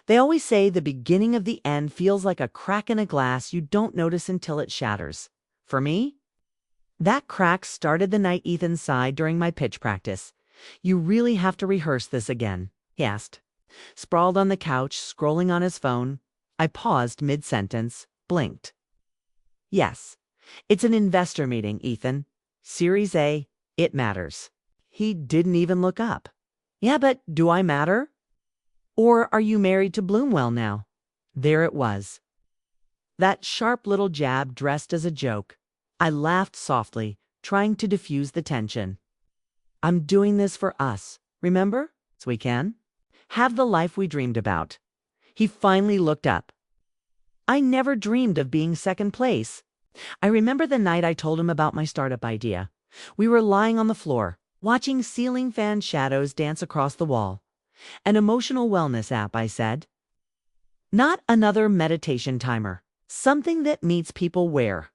They always say the beginning of the end feels like a crack in a glass you don't notice until it shatters. For me, that crack started the night Ethan sighed during my pitch practice. "You really have to rehearse this again?" he asked. Sprawled on the couch, scrolling on his phone, I paused mid-sentence, blinked. "Yes, it's an investor meeting, Ethan. Series A, it matters." He didn't even look up. "Yeah, but do I matter? Or are you married to Bloomwell now?" There it was. That sharp little jab dressed as a joke. I laughed softly, trying to diffuse the tension. "I'm doing this for us, remember? So we can have the life we dreamed about." He finally looked up. "I never dreamed of being second place." I remember the night I told him about my startup idea. We were lying on the floor, watching ceiling fan shadows dance across the wall. "An emotional wellness app," I said. "Not another meditation timer. Something that meets people where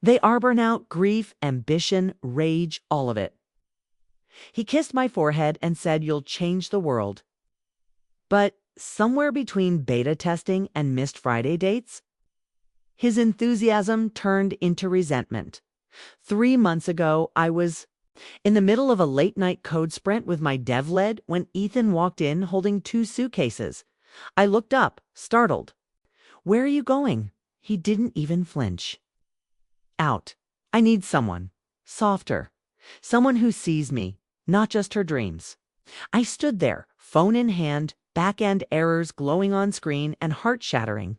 they are: burnout, grief, ambition, rage, all of it." He kissed my forehead and said, "You'll change the world." But somewhere between beta testing and missed Friday dates, his enthusiasm turned into resentment. 3 months ago, I was in the middle of a late-night code sprint with my dev lead when Ethan walked in holding 2 suitcases. I looked up, startled. "Where are you going?" He didn't even flinch. "Out. I need someone. Softer. Someone who sees me, not just her dreams." I stood there, phone in hand, back-end errors glowing on screen and heart-shattering.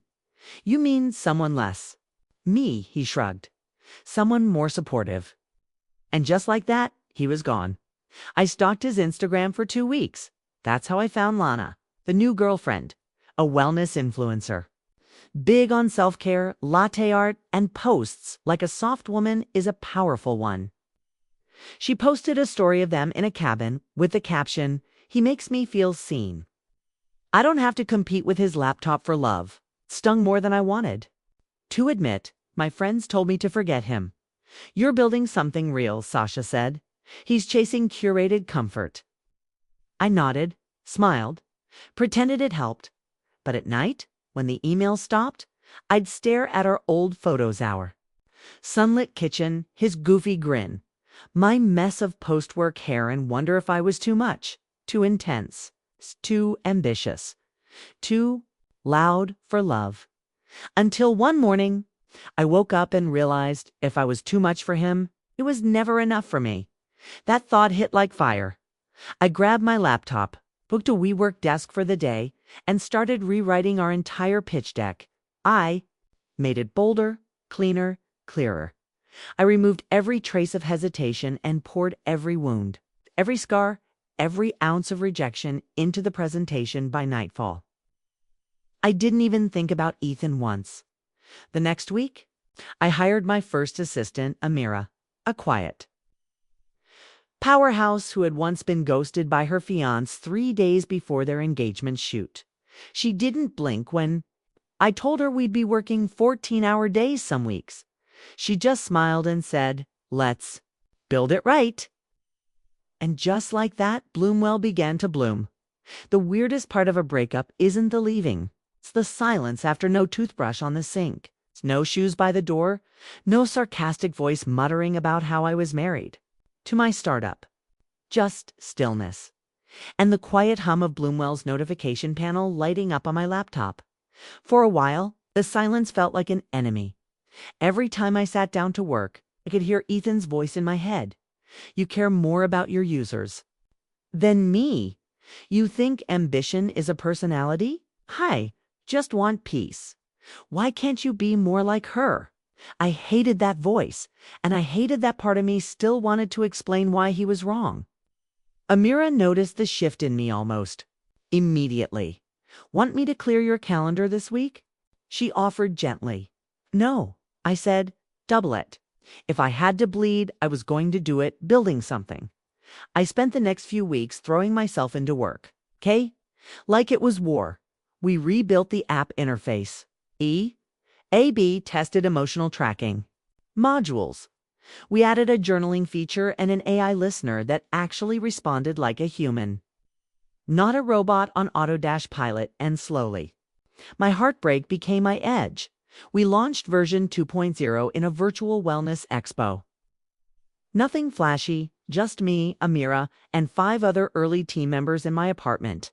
"You mean someone less." "Me," he shrugged. "Someone more supportive." And just like that, he was gone. I stalked his Instagram for 2 weeks. That's how I found Lana, the new girlfriend, a wellness influencer. Big on self-care, latte art, and posts like a soft woman is a powerful one. She posted a story of them in a cabin with the caption, "He makes me feel seen." I don't have to compete with his laptop for love. Stung more than I wanted to admit. My friends told me to forget him. "You're building something real," Sasha said. "He's chasing curated comfort." I nodded, smiled, pretended it helped. But at night, when the email stopped, I'd stare at our old photos hour. Sunlit kitchen, his goofy grin, my mess of post-work hair, and wonder if I was too much, too intense, too ambitious, too loud for love. Until one morning, I woke up and realized if I was too much for him, it was never enough for me. That thought hit like fire. I grabbed my laptop, booked a WeWork desk for the day, and started rewriting our entire pitch deck. I made it bolder, cleaner, clearer. I removed every trace of hesitation and poured every wound, every scar, every ounce of rejection into the presentation by nightfall. I didn't even think about Ethan once. The next week, I hired my first assistant, Amira, a quiet powerhouse who had once been ghosted by her fiancé 3 days before their engagement shoot. She didn't blink when I told her we'd be working 14-hour days some weeks. She just smiled and said, "Let's build it right." And just like that, Bloomwell began to bloom. The weirdest part of a breakup isn't the leaving. It's the silence after no toothbrush on the sink. It's no shoes by the door. No sarcastic voice muttering about how I was married to my startup. Just stillness. And the quiet hum of Bloomwell's notification panel lighting up on my laptop. For a while, the silence felt like an enemy. Every time I sat down to work, I could hear Ethan's voice in my head. "You care more about your users than me. You think ambition is a personality? Hi, just want peace. Why can't you be more like her?" I hated that voice, and I hated that part of me still wanted to explain why he was wrong. Amira noticed the shift in me almost immediately. "Want me to clear your calendar this week?" she offered gently. "No," I said, "double it. If I had to bleed, I was going to do it building something." I spent the next few weeks throwing myself into work. Okay? Like it was war. We rebuilt the app interface. A/B tested emotional tracking. Modules. We added a journaling feature and an AI listener that actually responded like a human. not a robot on Autodash Pilot, and slowly. My heartbreak became my edge. We launched version 2.0 in a virtual wellness expo. Nothing flashy, just me, Amira, and 5 other early team members in my apartment.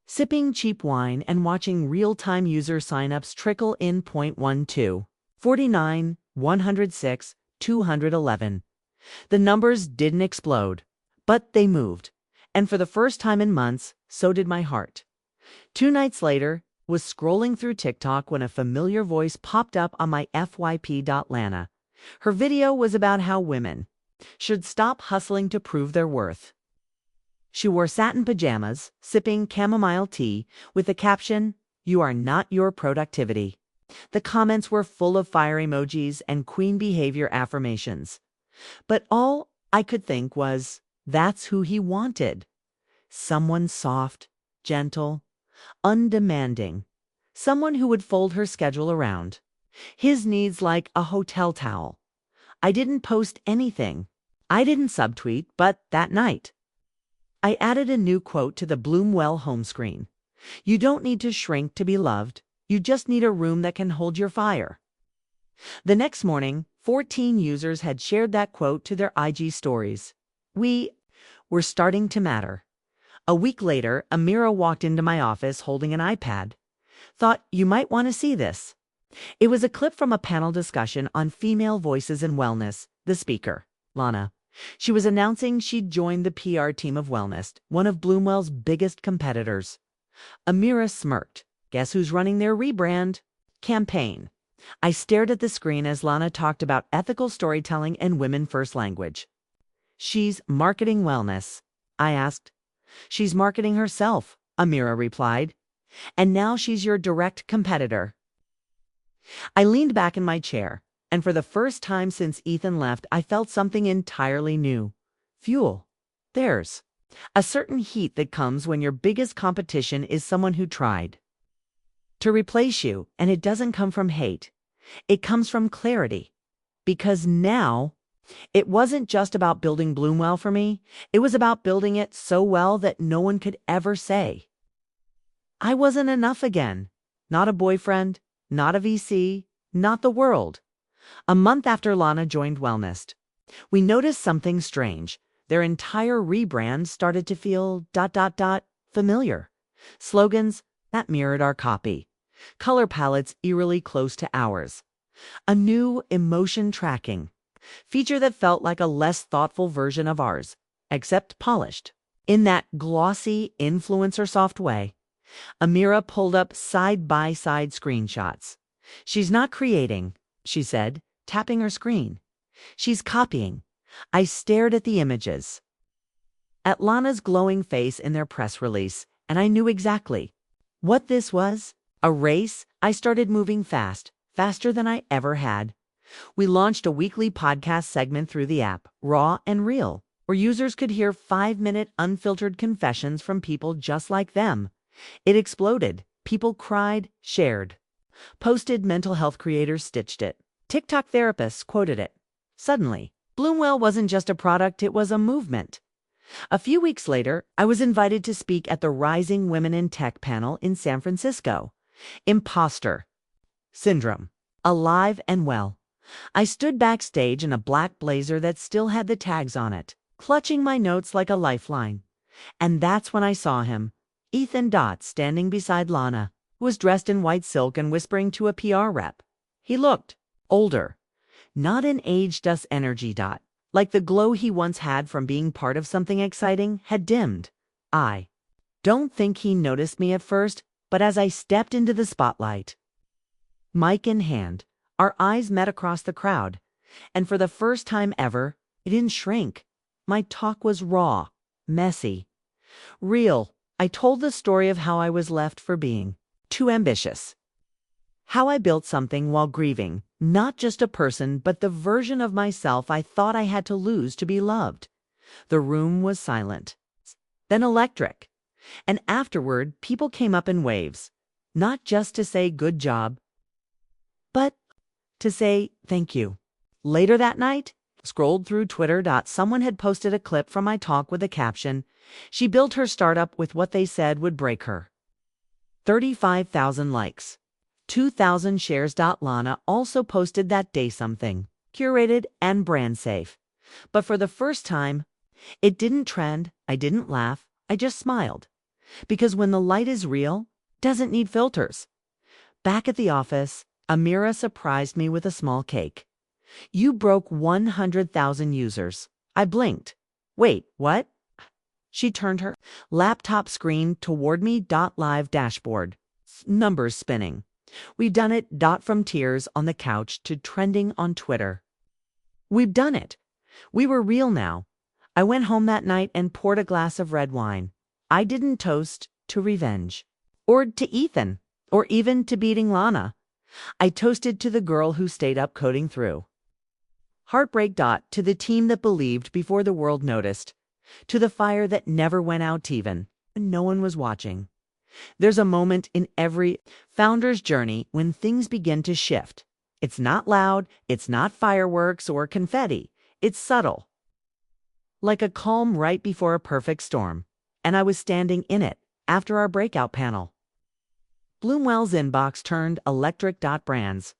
Sipping cheap wine and watching real-time user signups trickle in. 12, 49, 106, 211. The numbers didn't explode, but they moved. And for the first time in months, so did my heart. 2 nights later, was scrolling through TikTok when a familiar voice popped up on my FYP.Lana. Her video was about how women should stop hustling to prove their worth. She wore satin pajamas, sipping chamomile tea, with the caption, "You are not your productivity." The comments were full of fire emojis and queen behavior affirmations. But all I could think was, that's who he wanted. Someone soft, gentle, undemanding. Someone who would fold her schedule around his needs like a hotel towel. I didn't post anything. I didn't subtweet, but that night, I added a new quote to the Bloomwell home screen. You don't need to shrink to be loved. You just need a room that can hold your fire. The next morning, 14 users had shared that quote to their IG stories. We were starting to matter. A week later, Amira walked into my office holding an iPad. Thought you might want to see this. It was a clip from a panel discussion on female voices in wellness. The speaker, Lana. She was announcing she'd joined the PR team of Wellness, one of Bloomwell's biggest competitors. Amira smirked. Guess who's running their rebrand campaign? I stared at the screen as Lana talked about ethical storytelling and women-first language. She's marketing wellness, I asked. She's marketing herself, Amira replied. And now she's your direct competitor. I leaned back in my chair, and for the first time since Ethan left, I felt something entirely new. Fuel. There's a certain heat that comes when your biggest competition is someone who tried to replace you, and it doesn't come from hate. It comes from clarity. Because now, it wasn't just about building Bloomwell for me. It was about building it so well that no one could ever say I wasn't enough again. Not a boyfriend, not a VC, not the world. A month after Lana joined Wellness, we noticed something strange. Their entire rebrand started to feel ... familiar. Slogans that mirrored our copy. Color palettes eerily close to ours. A new emotion tracking feature that felt like a less thoughtful version of ours, except polished. In that glossy, influencer-soft way, Amira pulled up side-by-side screenshots. She's not creating, she said, tapping her screen. She's copying. I stared at the images, at Lana's glowing face in their press release, and I knew exactly what this was. A race. I started moving fast, faster than I ever had. We launched a weekly podcast segment through the app, Raw and Real, where users could hear 5-minute unfiltered confessions from people just like them. It exploded. People cried, shared, posted. Mental health creators stitched it. TikTok therapists quoted it. Suddenly, Bloomwell wasn't just a product, it was a movement. A few weeks later, I was invited to speak at the Rising Women in Tech panel in San Francisco. Imposter syndrome. Alive and well. I stood backstage in a black blazer that still had the tags on it, clutching my notes like a lifeline. And that's when I saw him, Ethan Dot, standing beside Lana, who was dressed in white silk and whispering to a PR rep. He looked older. Not in age, just energy. Like the glow he once had from being part of something exciting had dimmed. I don't think he noticed me at first, but as I stepped into the spotlight, mic in hand, our eyes met across the crowd, and for the first time ever, it didn't shrink. My talk was raw, messy, real. I told the story of how I was left for being too ambitious. How I built something while grieving, not just a person, but the version of myself I thought I had to lose to be loved. The room was silent, then electric. And afterward, people came up in waves, not just to say good job, but to say thank you. Later that night, Scrolled through Twitter. Someone had posted a clip from my talk with the caption, "She built her startup with what they said would break her." 35,000 likes. 2,000 shares. Lana also posted that day something curated and brand safe. But for the first time, it didn't trend. I didn't laugh. I just smiled. Because when the light is real, doesn't need filters. Back at the office, Amira surprised me with a small cake. "You broke 100,000 users." I blinked. "Wait, what?" She turned her laptop screen toward me. Live dashboard. Numbers spinning. "We've done it." From tears on the couch to trending on Twitter. We've done it. We were real now. I went home that night and poured a glass of red wine. I didn't toast to revenge. Or to Ethan. Or even to beating Lana. I toasted to the girl who stayed up coding through. Heartbreak. To the team that believed before the world noticed. To the fire that never went out even when no one was watching. There's a moment in every founder's journey when things begin to shift. It's not loud, it's not fireworks or confetti. It's subtle. Like a calm right before a perfect storm. And I was standing in it after our breakout panel. Bloomwell's inbox turned electric. Brands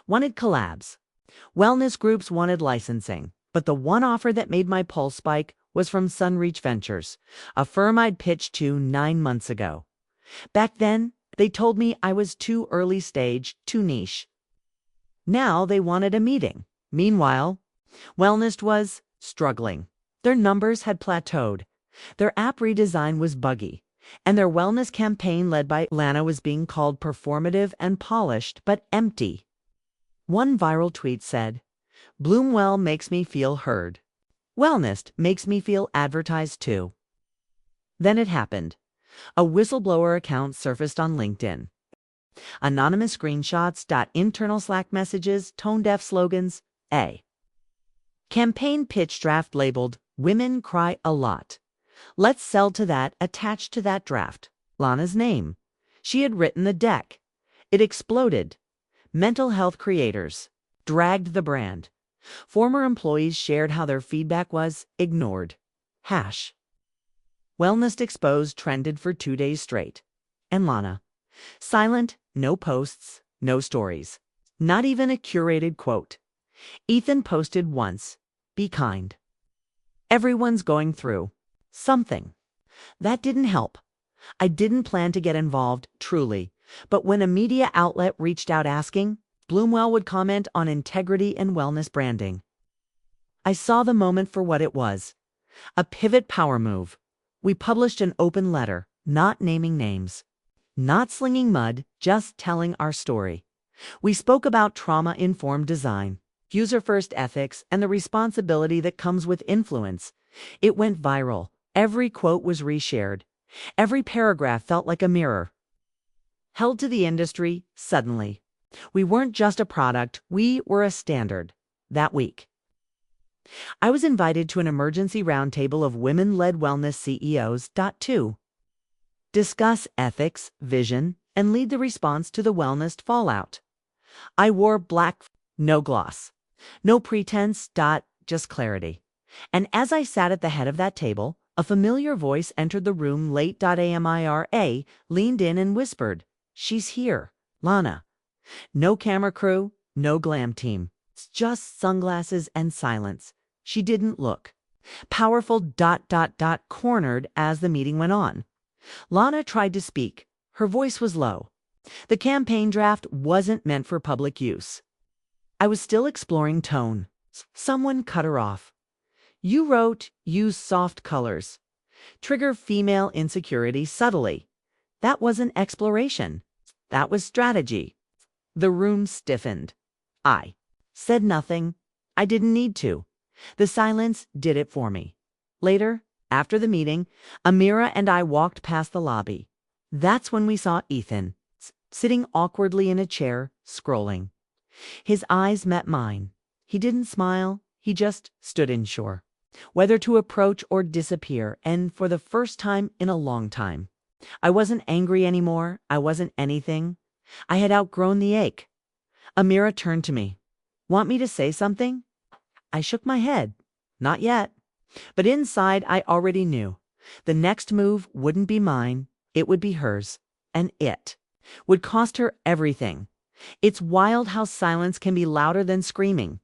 wanted collabs. Wellness groups wanted licensing. But the one offer that made my pulse spike was from Sunreach Ventures, a firm I'd pitched to 9 months ago. Back then, they told me I was too early stage, too niche. Now they wanted a meeting. Meanwhile, Wellness was struggling. Their numbers had plateaued. Their app redesign was buggy. And their wellness campaign led by Lana was being called performative and polished, but empty. One viral tweet said, "Bloomwell makes me feel heard. Wellness makes me feel advertised too." Then it happened. A whistleblower account surfaced on LinkedIn. Anonymous screenshots. Internal Slack messages, tone-deaf slogans. A campaign pitch draft labeled, "Women Cry a Lot. Let's sell to that." Attached to that draft, Lana's name. She had written the deck. It exploded. Mental health creators dragged the brand. Former employees shared how their feedback was ignored. Wellness Exposed trended for 2 days straight. And Lana, silent, no posts, no stories. Not even a curated quote. Ethan posted once, "Be kind. Everyone's going through something." That didn't help. I didn't plan to get involved, truly. But when a media outlet reached out asking, Bloomwell would comment on integrity and wellness branding. I saw the moment for what it was. A pivot power move. We published an open letter, not naming names. Not slinging mud, just telling our story. We spoke about trauma-informed design, user-first ethics, and the responsibility that comes with influence. It went viral. Every quote was reshared. Every paragraph felt like a mirror. Held to the industry, suddenly. We weren't just a product, we were a standard. That week, I was invited to an emergency roundtable of women-led wellness CEOs. To discuss ethics, vision, and lead the response to the wellness fallout. I wore black, no gloss, no pretense. Just clarity. And as I sat at the head of that table, a familiar voice entered the room late. Amira leaned in and whispered, "She's here, Lana." No camera crew, no glam team. Just sunglasses and silence. She didn't look. Powerful. Cornered as the meeting went on. Lana tried to speak. Her voice was low. The campaign draft wasn't meant for public use. I was still exploring tone. Someone cut her off. "You wrote, use soft colors. Trigger female insecurity subtly." That wasn't exploration. That was strategy. The room stiffened. I said nothing. I didn't need to. The silence did it for me. Later, after the meeting, Amira and I walked past the lobby. That's when we saw Ethan, sitting awkwardly in a chair, scrolling. His eyes met mine. He didn't smile. He just stood unsure, whether to approach or disappear, and for the first time in a long time. I wasn't angry anymore. I wasn't anything. I had outgrown the ache. Amira turned to me. "Want me to say something?" I shook my head. Not yet. But inside, I already knew. The next move wouldn't be mine, it would be hers. And it would cost her everything. It's wild how silence can be louder than screaming.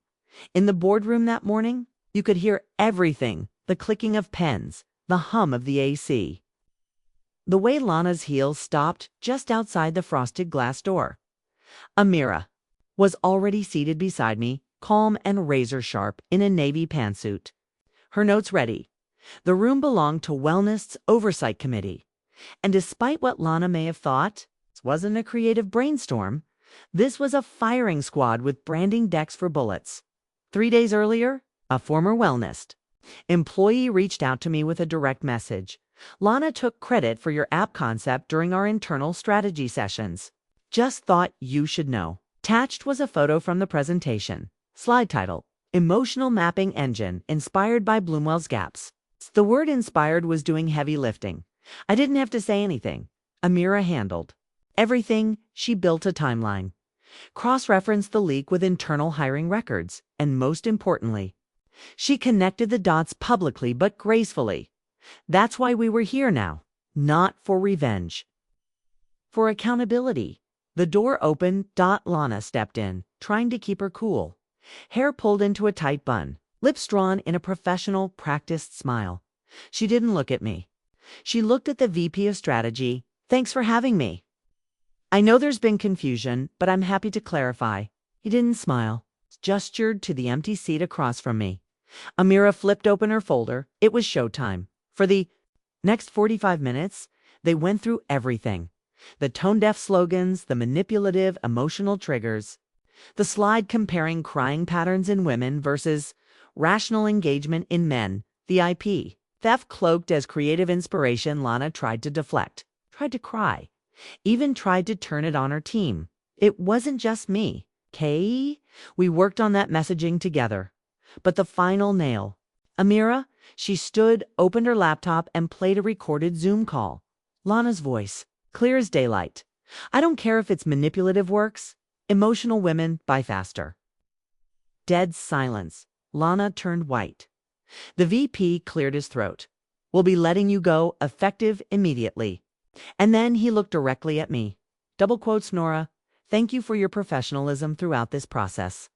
In the boardroom that morning, you could hear everything, the clicking of pens, the hum of the AC. The way Lana's heels stopped just outside the frosted glass door. Amira was already seated beside me, calm and razor-sharp in a navy pantsuit. Her notes ready. The room belonged to Wellness Oversight Committee. And despite what Lana may have thought, this wasn't a creative brainstorm. This was a firing squad with branding decks for bullets. 3 days earlier, a former Wellness employee reached out to me with a direct message. Lana took credit for your app concept during our internal strategy sessions. Just thought you should know. Attached was a photo from the presentation. Slide title, Emotional Mapping Engine Inspired by Bloomwell's Gaps. The word inspired was doing heavy lifting. I didn't have to say anything. Amira handled everything. She built a timeline, cross-referenced the leak with internal hiring records, and most importantly, she connected the dots publicly but gracefully. That's why we were here now. Not for revenge. For accountability. The door opened. Lana stepped in, trying to keep her cool. Hair pulled into a tight bun, lips drawn in a professional, practiced smile. She didn't look at me. She looked at the VP of Strategy. Thanks for having me. I know there's been confusion, but I'm happy to clarify. He didn't smile, gestured to the empty seat across from me. Amira flipped open her folder. It was showtime. For the next 45 minutes, they went through everything. The tone-deaf slogans, the manipulative, emotional triggers, the slide comparing crying patterns in women versus rational engagement in men, the IP. Theft cloaked as creative inspiration. Lana tried to deflect, tried to cry, even tried to turn it on her team. It wasn't just me, Kay. We worked on that messaging together. But the final nail. Amira, she stood, opened her laptop, and played a recorded Zoom call. Lana's voice, clear as daylight. I don't care if it's manipulative works. Emotional women buy faster. Dead silence. Lana turned white. The VP cleared his throat. We'll be letting you go, effective immediately. And then he looked directly at me. Double quotes, Nora. Thank you for your professionalism throughout this process.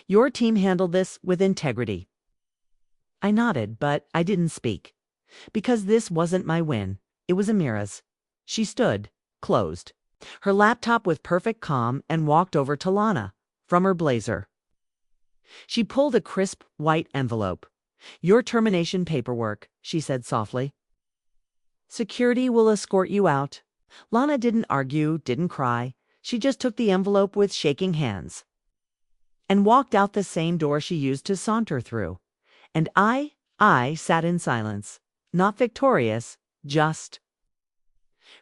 Your team handled this with integrity. I nodded, but I didn't speak. Because this wasn't my win. It was Amira's. She stood, closed, her laptop with perfect calm, and walked over to Lana, from her blazer. She pulled a crisp, white envelope. Your termination paperwork, she said softly. Security will escort you out. Lana didn't argue, didn't cry. She just took the envelope with shaking hands and walked out the same door she used to saunter through. And I sat in silence, not victorious, just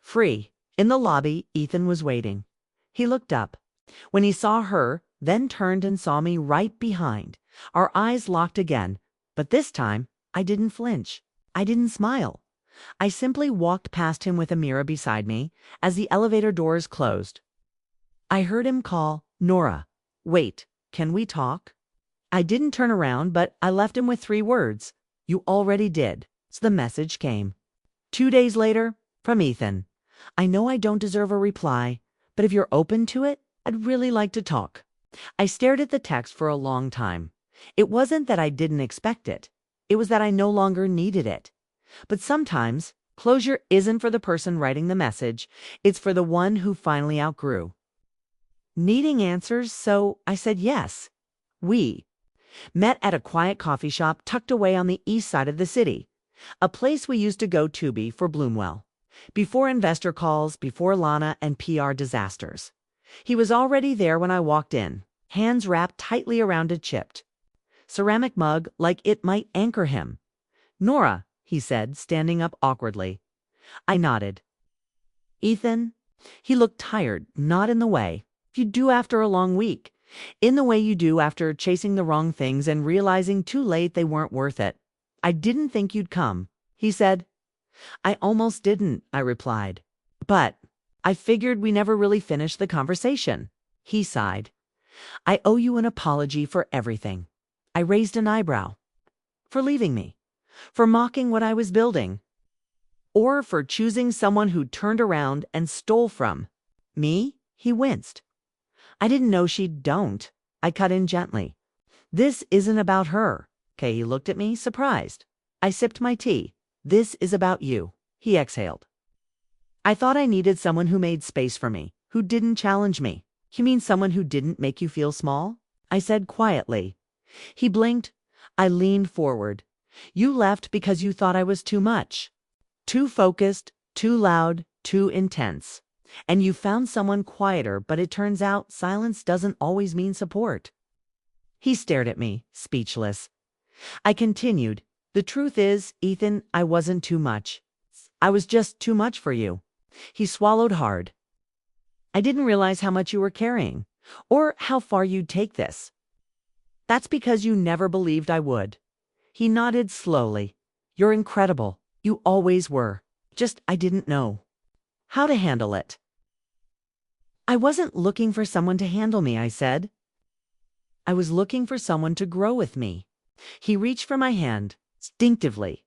free. In the lobby, Ethan was waiting. He looked up. When he saw her, then turned and saw me right behind. Our eyes locked again, but this time I didn't flinch. I didn't smile. I simply walked past him with Amira beside me as the elevator doors closed. I heard him call, Nora. Wait, can we talk? I didn't turn around, but I left him with 3 words. You already did. So the message came. 2 days later, from Ethan. I know I don't deserve a reply, but if you're open to it, I'd really like to talk. I stared at the text for a long time. It wasn't that I didn't expect it. It was that I no longer needed it. But sometimes, closure isn't for the person writing the message. It's for the one who finally outgrew needing answers, so I said yes. We met at a quiet coffee shop tucked away on the east side of the city, a place we used to go to be for Bloomwell. Before investor calls, before Lana and PR disasters. He was already there when I walked in, hands wrapped tightly around a chipped ceramic mug like it might anchor him. Nora, he said, standing up awkwardly. I nodded. Ethan? He looked tired, not in the way you do after a long week, in the way you do after chasing the wrong things and realizing too late they weren't worth it. I didn't think you'd come, he said. I almost didn't, I replied. But I figured we never really finished the conversation. He sighed. I owe you an apology for everything. I raised an eyebrow. For leaving me? For mocking what I was building? Or for choosing someone who turned around and stole from me? He winced. I didn't know don't. I cut in gently. This isn't about her. Okay, he looked at me, surprised. I sipped my tea. This is about you. He exhaled. I thought I needed someone who made space for me, who didn't challenge me. You mean someone who didn't make you feel small? I said quietly. He blinked. I leaned forward. You left because you thought I was too much. Too focused, too loud, too intense. And you found someone quieter, but it turns out silence doesn't always mean support. He stared at me, speechless. I continued. The truth is, Ethan, I wasn't too much. I was just too much for you. He swallowed hard. I didn't realize how much you were carrying, or how far you'd take this. That's because you never believed I would. He nodded slowly. You're incredible. You always were. Just I didn't know how to handle it. I wasn't looking for someone to handle me, I said. I was looking for someone to grow with me. He reached for my hand, instinctively.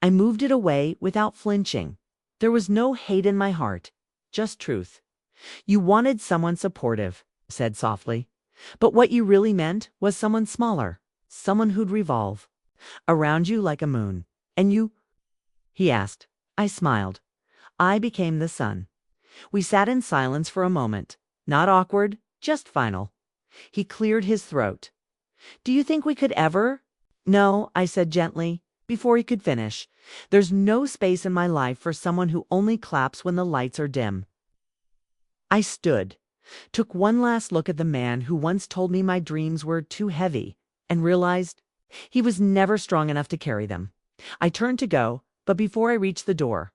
I moved it away without flinching. There was no hate in my heart, just truth. You wanted someone supportive, I said softly. But what you really meant was someone smaller, someone who'd revolve around you like a moon. And you? He asked. I smiled. I became the sun. We sat in silence for a moment. Not awkward, just final. He cleared his throat. Do you think we could ever? No, I said gently, before he could finish. There's no space in my life for someone who only claps when the lights are dim. I stood, took one last look at the man who once told me my dreams were too heavy, and realized he was never strong enough to carry them. I turned to go, but before I reached the door,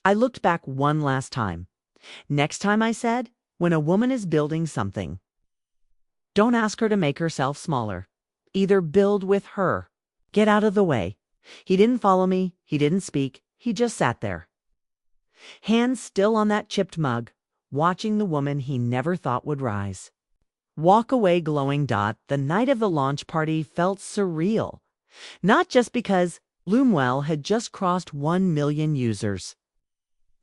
I looked back one last time. Next time, I said, when a woman is building something, don't ask her to make herself smaller. Either build with her. Get out of the way. He didn't follow me. He didn't speak. He just sat there. Hands still on that chipped mug, watching the woman he never thought would rise. Walk away glowing. The night of the launch party felt surreal. Not just because Bloomwell had just crossed 1 million users.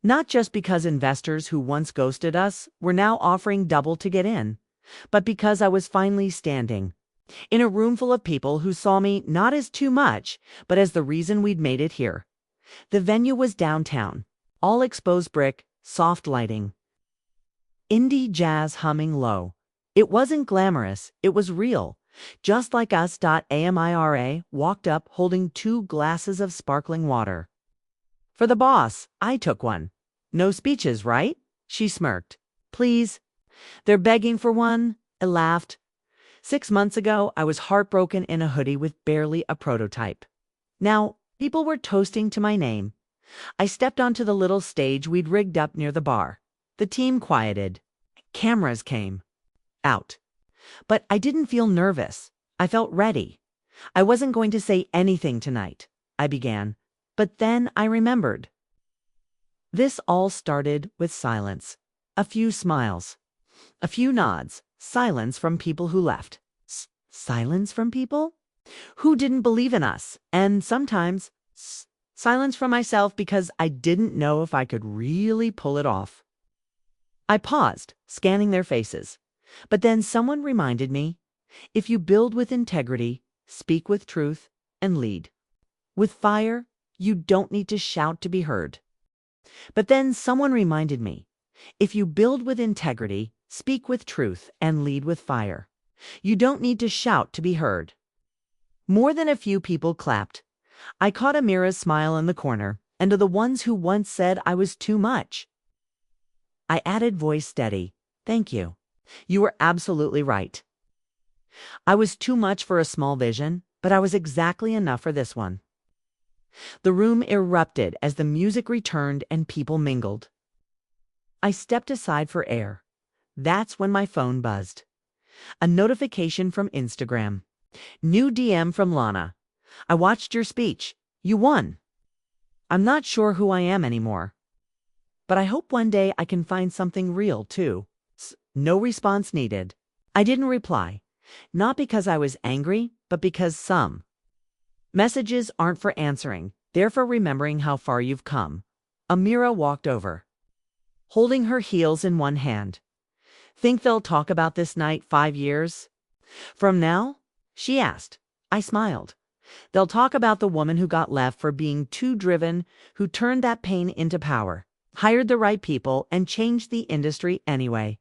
Not just because investors who once ghosted us were now offering double to get in, but because I was finally standing in a room full of people who saw me not as too much, but as the reason we'd made it here. The venue was downtown, all exposed brick, soft lighting. Indie jazz humming low. It wasn't glamorous, it was real. Just like us. Amira walked up holding 2 glasses of sparkling water. For the boss, I took one. No speeches, right? She smirked. Please. They're begging for one. I laughed. 6 months ago, I was heartbroken in a hoodie with barely a prototype. Now, people were toasting to my name. I stepped onto the little stage we'd rigged up near the bar. The team quieted. Cameras came. Out. But I didn't feel nervous. I felt ready. I wasn't going to say anything tonight, I began. But then I remembered. This all started with silence. A few smiles. A few nods. Silence from people who left. Silence from people who didn't believe in us. And sometimes silence from myself because I didn't know if I could really pull it off. I paused, scanning their faces. But then someone reminded me, if you build with integrity, speak with truth, and lead with fire, you don't need to shout to be heard. But then someone reminded me, if you build with integrity, speak with truth, and lead with fire, you don't need to shout to be heard. More than a few people clapped. I caught Amira's smile in the corner, and to the ones who once said I was too much, I added, voice steady, thank you. You were absolutely right. I was too much for a small vision, but I was exactly enough for this one. The room erupted as the music returned and people mingled. I stepped aside for air. That's when my phone buzzed. A notification from Instagram. New DM from Lana. I watched your speech. You won. I'm not sure who I am anymore. But I hope one day I can find something real, too. No response needed. I didn't reply. Not because I was angry, but because some messages aren't for answering, they're for remembering how far you've come. Amira walked over, holding her heels in one hand. Think they'll talk about this night 5 years from now? She asked. I smiled. They'll talk about the woman who got left for being too driven, who turned that pain into power, hired the right people, and changed the industry anyway.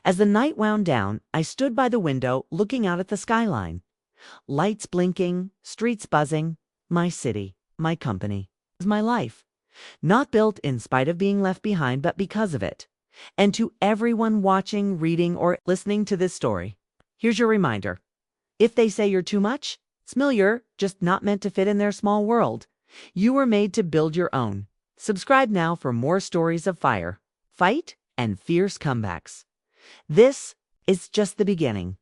As the night wound down, I stood by the window looking out at the skyline. Lights blinking, streets buzzing. My city, my company, my life. Not built in spite of being left behind, but because of it. And to everyone watching, reading, or listening to this story, here's your reminder. If they say you're too much, you're just not meant to fit in their small world. You were made to build your own. Subscribe now for more stories of fire, fight, and fierce comebacks. This is just the beginning.